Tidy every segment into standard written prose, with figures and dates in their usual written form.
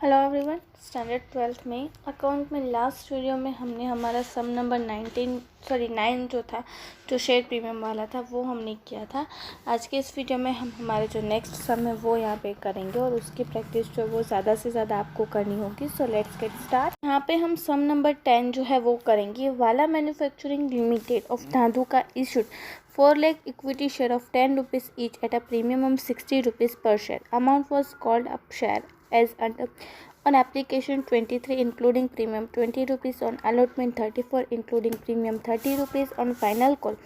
Hello everyone, standard 12th में account में last video में हमने हमारा सम नंबर 9 जो था, जो शेयर प्रीमियम वाला था, वो हमने किया था। आज के इस वीडियो में हम हमारे जो नेक्स्ट सम है वो यहाँ पे करेंगे और उसकी प्रैक्टिस जो वो ज़्यादा से ज़्यादा आपको करनी होगी। So let's get start. यहाँ पे हम सम नंबर 10 जो है वो करेंगे। वाला manufacturing limited of Dhandhuka issued 4 lakh equity share of 10 rupees each at a premium of 60 rupees per share. Amount was called up share as under on application 23 including premium 20 rupees, on allotment 34 including premium 30 rupees, on final call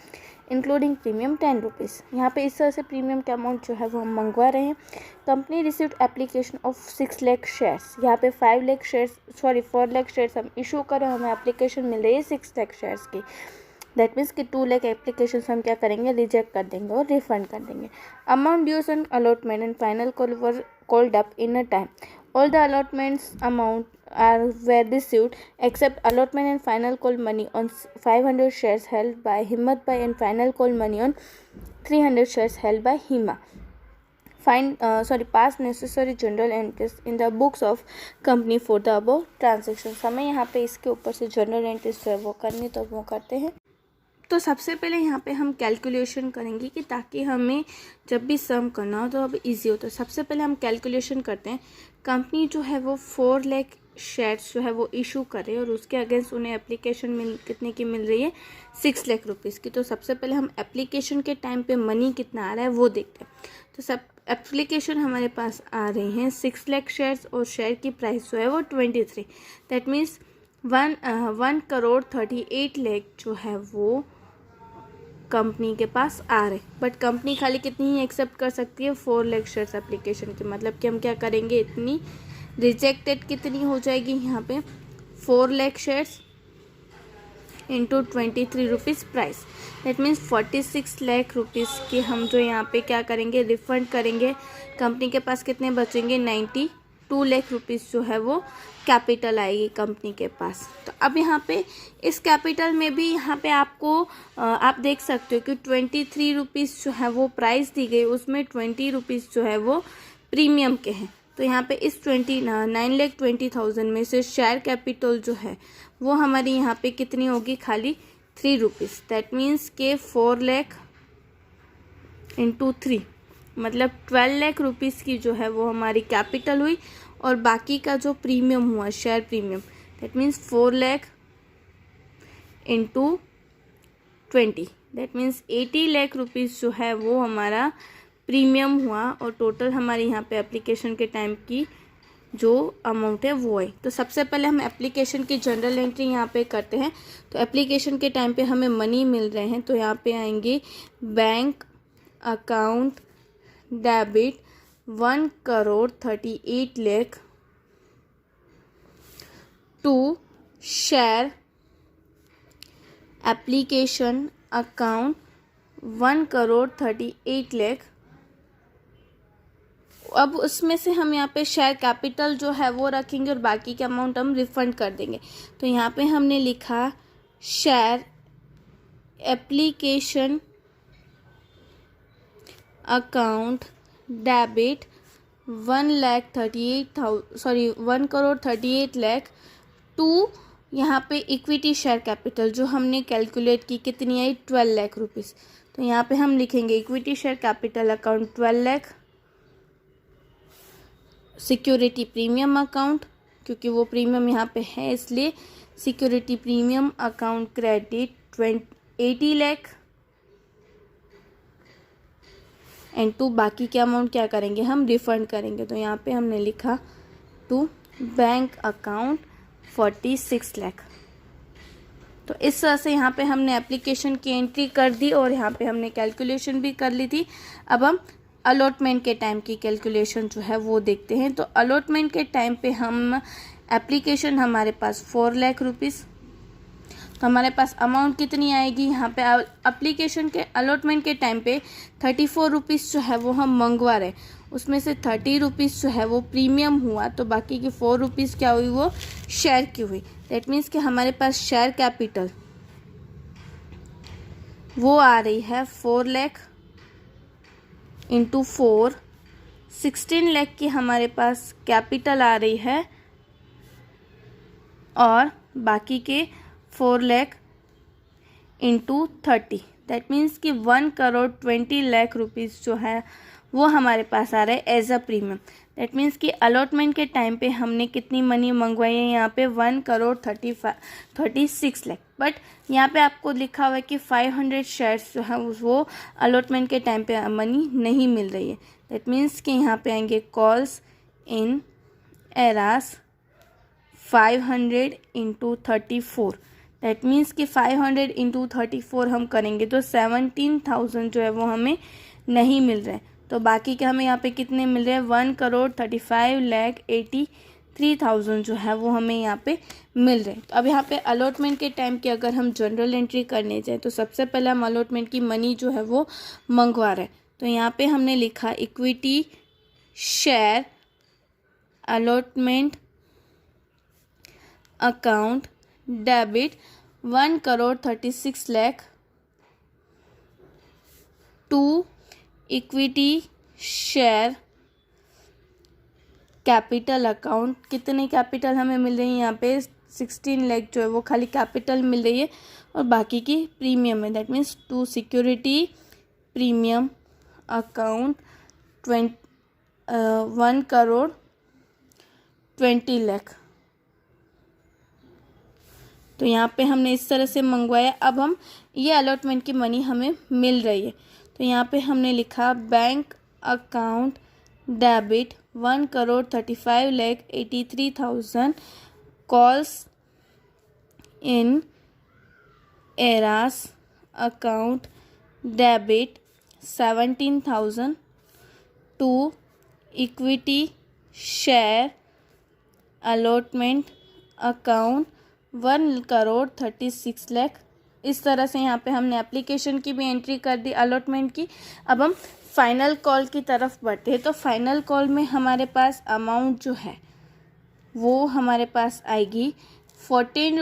including premium 10 rupees. यहाँ पे इस तरह से premium का amount जो है वो हम मंगवा रहे हैं। Company received application of 6 lakh shares. यहाँ पे 4 लाख शेयर्स हम इशू करें, हमें एप्लीकेशन मिल रही है 6 लाख शेयर्स की। दैट मीन्स कि 2 लाख एप्लीकेशन हम क्या करेंगे, रिजेक्ट कर देंगे और रिफंड कर देंगे। Amount dues on allotment and final call were called up in a time. All the allotments amount were received except allotment and final call money on 500 shares held by Himmat Bhai and final call money on 300 shares held by Hima. Pass necessary general entries in the books of company for the above transactions. हमें यहाँ पे इसके ऊपर से general entries जो है वो करनी, तो वो करते हैं। तो सबसे पहले यहाँ पे हम कैलकुलेशन करेंगे कि ताकि हमें जब भी सम करना हो तो अब इजी हो। तो सबसे पहले हम कैलकुलेशन करते हैं। कंपनी जो है वो 4 लाख शेयर्स जो है वो इशू करे और उसके अगेंस्ट उन्हें एप्लीकेशन कितने की मिल रही है, 6 लाख रुपीज़ की। तो सबसे पहले हम एप्लीकेशन के टाइम पे मनी कितना आ रहा है वो देखते हैं। तो सब एप्लीकेशन हमारे पास आ रही हैं 6 लाख शेयर्स और शेयर की प्राइस जो है वो 23। दैट मीन्स 1 करोड़ 38 लाख जो है वो कंपनी के पास आ रहे। बट कंपनी खाली कितनी ही एक्सेप्ट कर सकती है, 4 लाख शेयर्स एप्लीकेशन की। मतलब कि हम क्या करेंगे, इतनी रिजेक्टेड कितनी हो जाएगी यहाँ पे, 4 lakh shares into 23 rupees price. That means 46 lakh rupees की हम जो यहाँ पे क्या करेंगे, रिफंड करेंगे। कंपनी के पास कितने बचेंगे, 92 लाख रुपीज़ जो है वो कैपिटल आएगी कंपनी के पास। तो अब यहाँ पे इस कैपिटल में भी यहाँ पे आपको आप देख सकते हो कि 23 रुपीज़ जो है वो प्राइस दी गई, उसमें 20 रुपीज़ जो है वो प्रीमियम के हैं। तो यहाँ पे इस 9,20,000 में से शेयर कैपिटल जो है वो हमारी यहाँ पे कितनी होगी, खाली 3 रुपीज़। दैट मीन्स के 4 लाख इंटू 3 मतलब 12 लाख रुपीज़ की जो है वो हमारी कैपिटल हुई और बाकी का जो प्रीमियम हुआ, share premium, that means 4 lakh into 20, that means 80 lakh rupees जो है वो हमारा प्रीमियम हुआ और टोटल हमारे यहाँ पे एप्लीकेशन के टाइम की जो अमाउंट है वो है। तो सबसे पहले हम एप्लीकेशन की जनरल एंट्री यहाँ पे करते हैं। तो एप्लीकेशन के टाइम पे हमें मनी मिल रहे हैं, तो यहाँ पे आएंगे bank account debit 1 crore 38 lakh to share application account 1 crore 38 lakh. अब उसमें से हम यहाँ पे शेयर कैपिटल जो है वो रखेंगे और बाकी के अमाउंट हम रिफंड कर देंगे। तो यहाँ पे हमने लिखा share application account debit 1 crore 38 lakh to यहाँ पे इक्विटी शेयर कैपिटल जो हमने कैलकुलेट की कितनी आई, 12 लाख रुपीज़। तो यहाँ पे हम लिखेंगे equity share capital account 12 lakh, security premium account, क्योंकि वो प्रीमियम यहाँ पे है इसलिए security premium account credit 80 lakh and to बाकी के अमाउंट क्या करेंगे, हम रिफंड करेंगे। तो यहाँ पे हमने लिखा टू बैंक अकाउंट 46 लाख। तो इस तरह से यहाँ पे हमने एप्लीकेशन की एंट्री कर दी और यहाँ पे हमने कैलकुलेशन भी कर ली थी। अब हम अलॉटमेंट के टाइम की कैलकुलेशन जो है वो देखते हैं। तो अलॉटमेंट के टाइम पे हम एप्लीकेशन हमारे पास 4 लाख रुपीज़, तो हमारे पास अमाउंट कितनी आएगी, यहाँ पे एप्लीकेशन के अलॉटमेंट के टाइम पे 34 रुपीज़ जो है वो हम मंगवा रहे हैं, उसमें से 30 रुपीज़ जो है वो प्रीमियम हुआ, तो बाकी की 4 रुपीज़ क्या हुई, वो शेयर की हुई। दैट मीन्स कि हमारे पास शेयर कैपिटल वो आ रही है 4 लाख इंटू 4 16 लाख की हमारे पास कैपिटल आ रही है और बाकी के 4 लाख इंटू 30, दैट मीन्स कि 1,20,00,000 रुपीज़ जो है वो हमारे पास आ रहा है as a premium. That means कि अलॉटमेंट के टाइम पे हमने कितनी मनी मंगवाई है यहाँ पे 1,36 लाख, बट यहाँ पे आपको लिखा हुआ है कि 500 शेयर्स जो है वो अलॉटमेंट के टाइम पे मनी नहीं मिल रही है। दैट मीन्स कि यहाँ पे आएंगे calls in eras 500 into 34, that means कि 500 इंटू 34 हम करेंगे तो 17,000 जो है वो हमें नहीं मिल रहा है। तो बाकी के हमें यहाँ पे कितने मिल रहे हैं 1,35,83,000 जो है वो हमें यहाँ पे मिल रहे हैं। तो अब यहाँ पे अलॉटमेंट के टाइम की अगर हम जनरल एंट्री करने जाए तो सबसे पहले हम अलॉटमेंट की मनी जो है वो मंगवा रहे हैं। तो यहाँ पे हमने लिखा equity share allotment account debit 1,36,00,000 to equity share capital account. कितने कैपिटल हमें मिल रही है यहाँ पे 16 लाख जो है वो खाली कैपिटल मिल रही है और बाकी की प्रीमियम है। That means to security premium account 1,20,00,000। तो यहाँ पे हमने इस तरह से मंगवाया। अब हम ये अलॉटमेंट की मनी हमें मिल रही है तो यहाँ पे हमने लिखा bank account debit 1,35,83,000 calls in arrears account debit 17,000 to equity share allotment account 1,36,00,000। इस तरह से यहाँ पे हमने एप्लीकेशन की भी एंट्री कर दी अलॉटमेंट की। अब हम फाइनल कॉल की तरफ बढ़ते हैं। तो फाइनल कॉल में हमारे पास अमाउंट जो है वो हमारे पास आएगी 13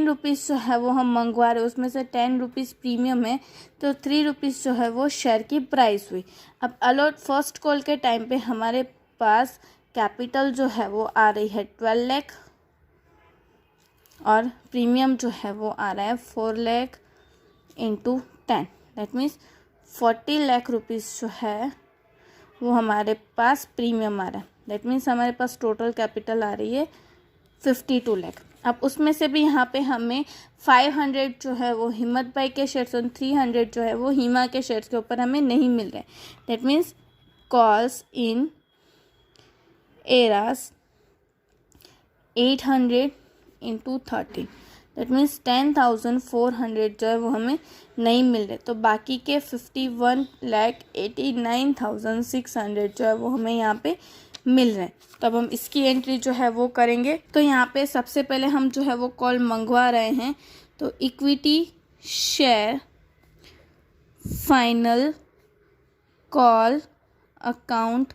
रुपीज़ जो है वो हम मंगवा रहे हैं, उसमें से 10 रुपीज़ प्रीमियम है तो 3 रुपीज़ जो है वो शेयर की प्राइस हुई। अब फर्स्ट कॉल के टाइम पे हमारे पास कैपिटल जो है वो आ रही है 12 लाख और प्रीमियम जो है वो आ रहा है 4 lakh into 10, that means 40 lakh rupees जो है वो हमारे पास प्रीमियम आ रहा है। दैट मीन्स हमारे पास टोटल कैपिटल आ रही है 52 लाख। अब उसमें से भी यहाँ पे हमें 500 जो है वो हिम्मत भाई के शेयर्स और 300 जो है वो हीमा के शेयर्स के ऊपर हमें नहीं मिल रहे। That means calls in eras 800 into 30, that means 10,400 जो है वो हमें नहीं मिल रहे। तो बाकी के 51,89,600 जो है वो हमें यहाँ पे मिल रहे हैं। तो अब हम इसकी एंट्री जो है वो करेंगे। तो यहाँ पे सबसे पहले हम जो है वो कॉल मंगवा रहे हैं। तो equity share final call account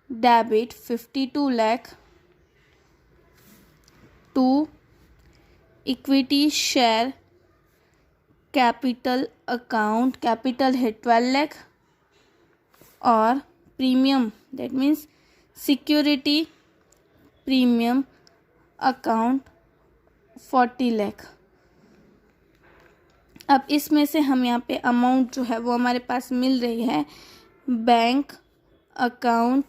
debit 52 lakh to equity share capital account, capital है 12 लाख और premium that means security premium account 40 lakh. अब इसमें से हम यहाँ पे अमाउंट जो है वो हमारे पास मिल रही है बैंक अकाउंट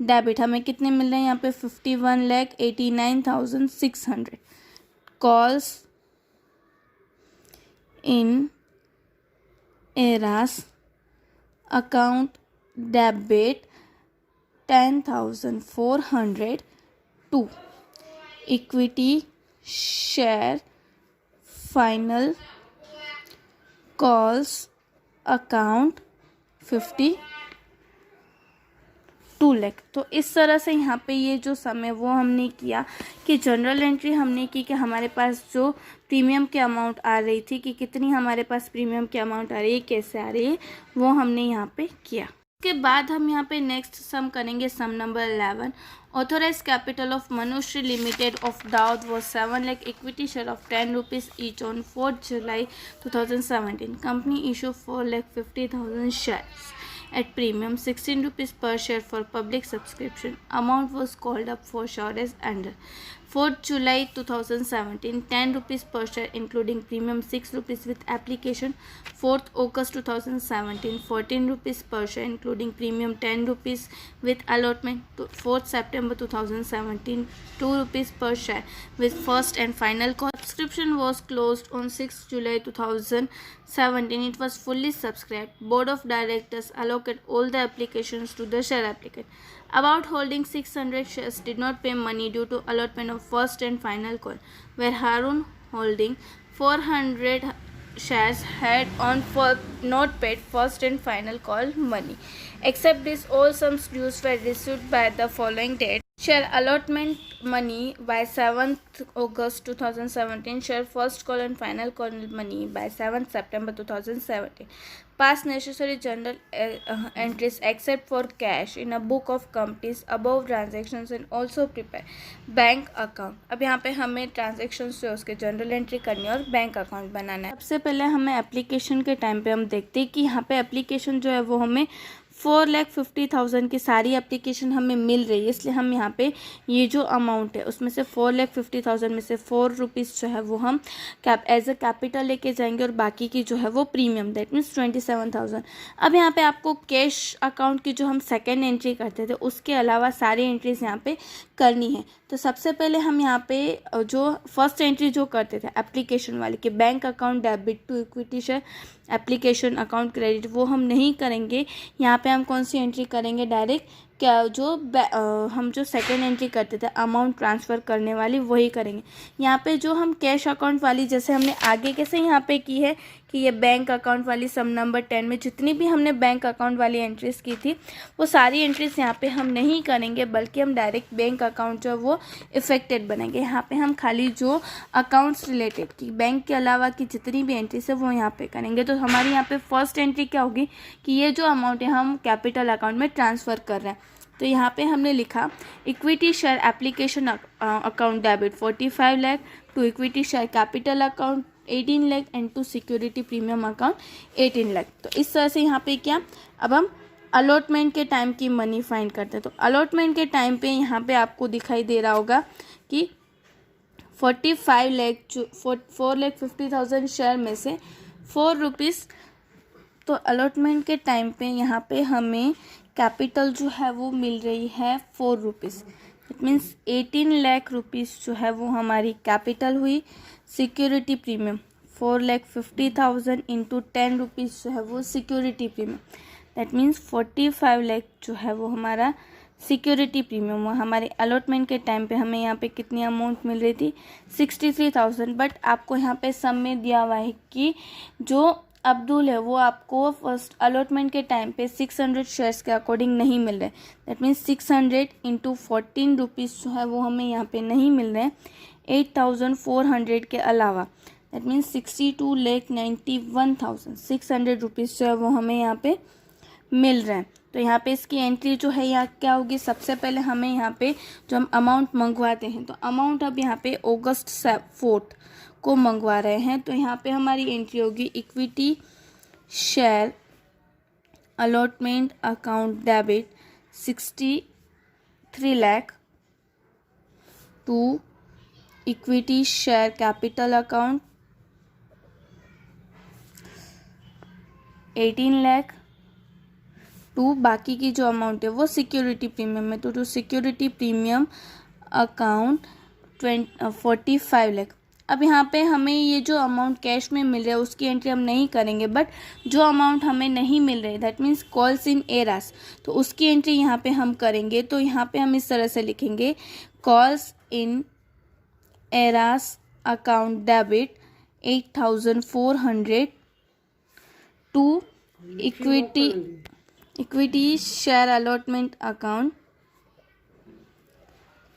डेबिट हमें कितने मिल रहे हैं यहाँ पे 51,89,600 calls in arrears account debit 10,400 to equity share final calls account 52 lakh. तो इस तरह से यहाँ पे ये जो सम है वो हमने किया कि जनरल एंट्री हमने की कि हमारे पास जो प्रीमियम की अमाउंट आ रही थी कि कितनी हमारे पास प्रीमियम की अमाउंट आ रही है, कैसे आ रही है, वो हमने यहाँ पे किया। उसके बाद हम यहाँ पे नेक्स्ट सम करेंगे sum number 11। Authorise capital of Manushree limited of Daud was 7 lakh equity share of 10 rupees each on 4 July 2017. Company issue 4,50,000 shares at premium, 16 rupees per share for public subscription. Amount was called up for sure as under. 4th July 2017, 10 rupees per share including premium, 6 rupees with application. 4th August 2017, 14 rupees per share including premium, 10 rupees with allotment. 4th September 2017, 2 rupees per share with first and final call. Subscription was closed on 6th July 2017. It was fully subscribed. Board of Directors allocate all the applications to the share applicant. About holding 600 shares did not pay money due to allotment of first and final call, where Harun holding 400 shares had on for not paid first and final call money. Except this, all sums dues were received by the following date. Share allotment money by 7th August 2017. Share first call and final call money by 7th September 2017. Pass necessary journal entries except for cash in a book of companies above transactions and also prepare bank account. अब यहाँ पे हमें transactions जो उसके general entry करनी है और bank account बनाना है. सबसे पहले हमें एप्लीकेशन के टाइम पे हम देखते हैं कि यहाँ पे एप्लीकेशन जो है वो हमें 4,50,000 की सारी एप्लीकेशन हमें मिल रही है. इसलिए हम यहाँ पे ये जो अमाउंट है उसमें से 4,50,000 में से 4 रुपीज़ जो है वो हम एज अ कैपिटल लेके जाएंगे और बाकी की जो है वो प्रीमियम, दैट मीन्स 27,000. अब यहाँ पे आपको कैश अकाउंट की जो हम सेकेंड एंट्री करते थे उसके अलावा सारी एंट्रीज यहाँ पे करनी है. तो सबसे पहले हम यहाँ पे जो फर्स्ट एंट्री जो करते थे एप्लीकेशन वाली कि bank account debit to equity share application account credit, वो हम नहीं करेंगे. यहाँ पे हम कौन सी एंट्री करेंगे, डायरेक्ट क्या जो हम जो सेकेंड एंट्री करते थे अमाउंट ट्रांसफ़र करने वाली वही करेंगे. यहाँ पे जो हम कैश अकाउंट वाली जैसे हमने आगे कैसे यहाँ पे की है कि ये बैंक अकाउंट वाली सम नंबर 10 में जितनी भी हमने बैंक अकाउंट वाली एंट्रीज़ की थी वो सारी एंट्रीज़ यहाँ पे हम नहीं करेंगे, बल्कि हम डायरेक्ट बैंक अकाउंट जो है वो इफेक्टेड बनेंगे. यहाँ पे हम खाली जो अकाउंट्स रिलेटेड की बैंक के अलावा की जितनी भी एंट्रीज है वो यहाँ पे करेंगे. तो हमारी यहाँ पे फर्स्ट एंट्री क्या होगी कि ये जो अमाउंट है हम कैपिटल अकाउंट में ट्रांसफ़र कर रहे हैं. तो यहाँ पे हमने लिखा equity share application account debit 45 lakh, to equity share capital account 18 lakh and to security premium account 18 lakh. तो इस तरह से यहाँ पे क्या, अब हम अलॉटमेंट के टाइम की मनी फाइंड करते हैं. तो अलॉटमेंट के टाइम पे यहाँ पे आपको दिखाई दे रहा होगा कि 45 लाख 4,50,000 शेयर में से 4 रुपीज़. तो अलॉटमेंट के टाइम पे यहाँ पे हमें कैपिटल जो है वो मिल रही है 4 rupees. It means 18 lakh rupees जो है वो हमारी कैपिटल हुई. सिक्योरिटी प्रीमियम 4,50,000 इंटू 10 रुपीज़ जो है वो security premium, that means 45 lakh जो है वो हमारा सिक्योरिटी प्रीमियम हुआ. हमारे अलॉटमेंट के टाइम पे हमें यहाँ पे कितनी अमाउंट मिल रही थी 63,000. बट आपको यहाँ पे सम में दिया हुआ है कि जो अब्दुल है वो आपको फर्स्ट अलॉटमेंट के टाइम पे 600 शेयर्स के अकॉर्डिंग नहीं मिल रहे. दैट मीन्स 600 इंटू 14 रुपीज़ जो है वो हमें यहाँ पे नहीं मिल रहे हैं 8,400 के अलावा. दैट मीन्स 62,91,600 रुपीज़ जो है वो हमें यहाँ पे मिल रहे हैं. तो यहाँ पे इसकी एंट्री जो है यहाँ क्या होगी, सबसे पहले हमें यहाँ पे जो हम अमाउंट मंगवाते हैं तो अमाउंट अब यहाँ पे अगस्त 4 को मंगवा रहे हैं. तो यहाँ पे हमारी एंट्री होगी equity share allotment account debit 63 lakh to equity share capital account 18 lakh to बाकी की जो अमाउंट है वो सिक्योरिटी प्रीमियम में. तो to security premium account 45 lakh. अब यहाँ पे हमें ये जो अमाउंट कैश में मिल रहा है उसकी एंट्री हम नहीं करेंगे, बट जो अमाउंट हमें नहीं मिल रही that means calls in eras तो उसकी एंट्री यहाँ पे हम करेंगे. तो यहाँ पे हम इस तरह से लिखेंगे calls in arrears account debit 8,400 to equity share allotment account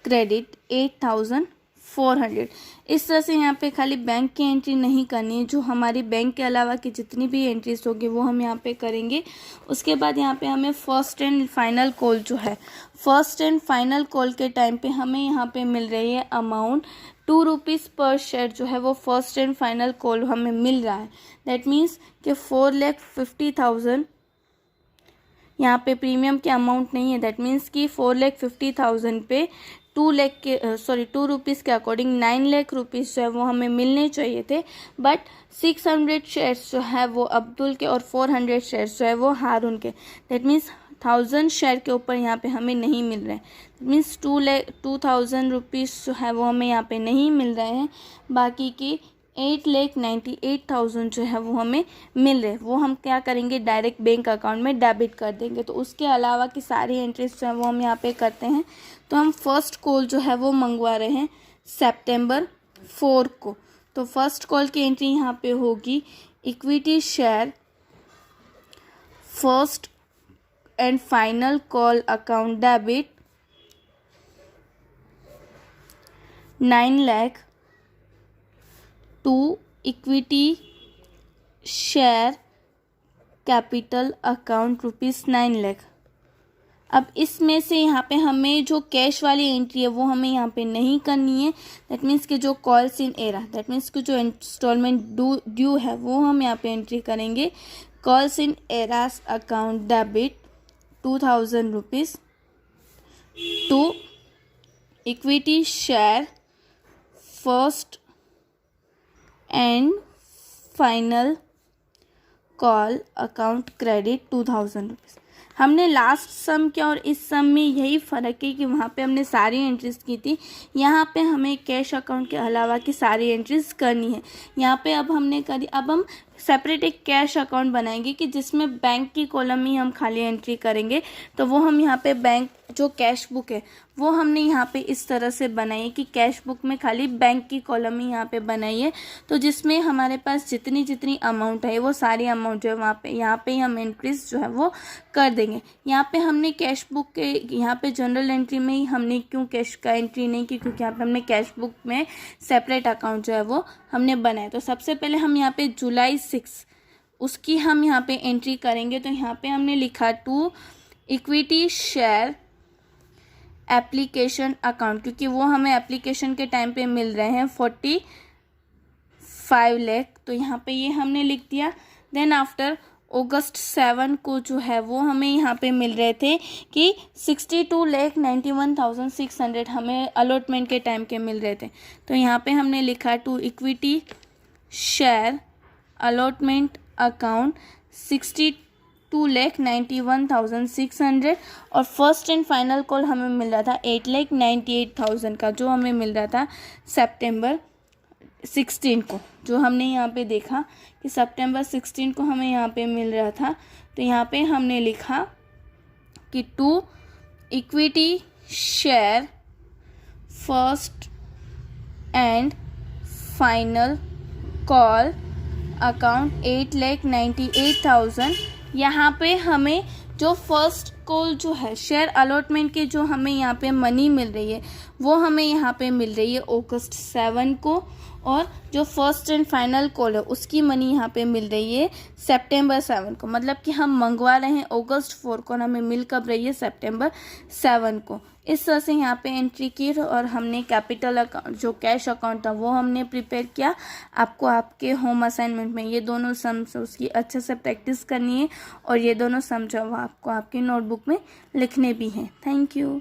credit 8,400. इस तरह से यहाँ पे खाली बैंक की एंट्री नहीं करनी है, जो हमारी बैंक के अलावा की जितनी भी एंट्रीज होगी वो हम यहाँ पे करेंगे. उसके बाद यहाँ पे हमें फर्स्ट एंड फाइनल कॉल जो है फर्स्ट एंड फाइनल कॉल के टाइम पे हमें यहाँ पे मिल रही है अमाउंट 2 रुपीज़ पर शेयर जो है वो फर्स्ट एंड फाइनल कॉल हमें मिल रहा है. दैट मीन्स कि 4,50,000 यहाँ पे प्रीमियम के अमाउंट नहीं है, दैट मीन्स कि 4,50,000 पे 2 रुपीज़ के अकॉर्डिंग 9 लाख रुपीज़ जो है वो हमें मिलने चाहिए थे, बट 600 शेयर्स जो है वो अब्दुल के और 400 शेयर्स जो है वो हारून के, दैट मीन्स 1000 शेयर के ऊपर यहाँ पे हमें नहीं मिल रहे हैं, दैट मीन्स 2,000 रुपीज़ जो है वो हमें यहाँ पे नहीं मिल रहे हैं। बाकी की 8,98,000 जो है वो हमें मिल रहे हैं, वो हम क्या करेंगे, डायरेक्ट बैंक अकाउंट में डेबिट कर देंगे। तो उसके अलावा की सारी एंट्रीज जो है वो हम यहाँ पे करते हैं। तो हम फर्स्ट कॉल जो है वो मंगवा रहे हैं सितंबर 4 को। तो फर्स्ट कॉल की एंट्री यहाँ पे होगी equity share first and final call account debit 9 lakh to equity share capital account ₹9 lakh. अब इसमें से यहाँ पे हमें जो कैश वाली एंट्री है वो हमें यहाँ पे नहीं करनी है, दैट मीन्स कि जो calls in era, that means कि जो इंस्टॉलमेंट ड्यू है वो हम यहाँ पे एंट्री करेंगे। Calls in arrears account debit 2,000 rupees to equity share first and final call account credit 2,000 rupees. हमने लास्ट सम किया और इस सम में यही फ़र्क है कि वहाँ पे हमने सारी एंट्रीज की थी, यहाँ पे हमें कैश अकाउंट के अलावा की सारी एंट्रीज करनी है। यहाँ पे अब हमने करी, अब हम सेपरेट एक कैश अकाउंट बनाएंगे कि जिसमें बैंक की कॉलम ही हम खाली एंट्री करेंगे। तो वो हम यहाँ पे बैंक जो कैश बुक है वो हमने यहाँ पे इस तरह से बनाई है कि कैश बुक में खाली बैंक की कॉलम ही यहाँ पे बनाई है। तो जिसमें हमारे पास जितनी जितनी अमाउंट है वो सारी अमाउंट जो है वहाँ पे यहाँ पे हम एंट्रीज जो है वो कर देंगे। यहाँ पे हमने कैश बुक के यहाँ पे जनरल एंट्री में ही हमने क्यों कैश का एंट्री नहीं की, क्योंकि यहाँ पे हमने कैश बुक में सेपरेट अकाउंट जो है वो हमने बनाया। तो सबसे पहले हम यहाँ पे जुलाई 6 उसकी हम यहाँ पे एंट्री करेंगे। तो यहाँ पे हमने लिखा to equity share application account, क्योंकि वो हमें एप्लीकेशन के टाइम पे मिल रहे हैं 45 लाख। तो यहाँ पे ये हमने लिख दिया। देन आफ्टर अगस्त 7 को जो है वो हमें यहाँ पे मिल रहे थे कि 62,91,600 हमें अलॉटमेंट के टाइम के मिल रहे थे। तो यहाँ पे हमने लिखा to equity share allotment account 62,91,600 और फर्स्ट एंड फाइनल कॉल हमें मिल रहा था 8,98,000 का, जो हमें मिल रहा था सितंबर 16 को, जो हमने यहाँ पे देखा कि सितंबर 16 को हमें यहाँ पे मिल रहा था। तो यहाँ पे हमने लिखा कि to equity share first and final call account 8,98,000। यहाँ पे हमें जो फर्स्ट कॉल जो है शेयर अलॉटमेंट के जो हमें यहाँ पे मनी मिल रही है वो हमें यहाँ पे मिल रही है अगस्त 7 को, और जो फर्स्ट एंड फाइनल कॉल है उसकी मनी यहाँ पे मिल रही है सितंबर 7 को। मतलब कि हम मंगवा रहे हैं अगस्त 4 को और हमें मिल कब रही है सितंबर 7 को। इस तरह से यहाँ पे एंट्री की और हमने कैपिटल अकाउंट जो कैश अकाउंट था वो हमने प्रिपेयर किया। आपको आपके होम असाइनमेंट में ये दोनों सम्स उसकी अच्छे से प्रैक्टिस करनी है और ये दोनों सम जो आपको आपकी नोटबुक में लिखने भी हैं। Thank you.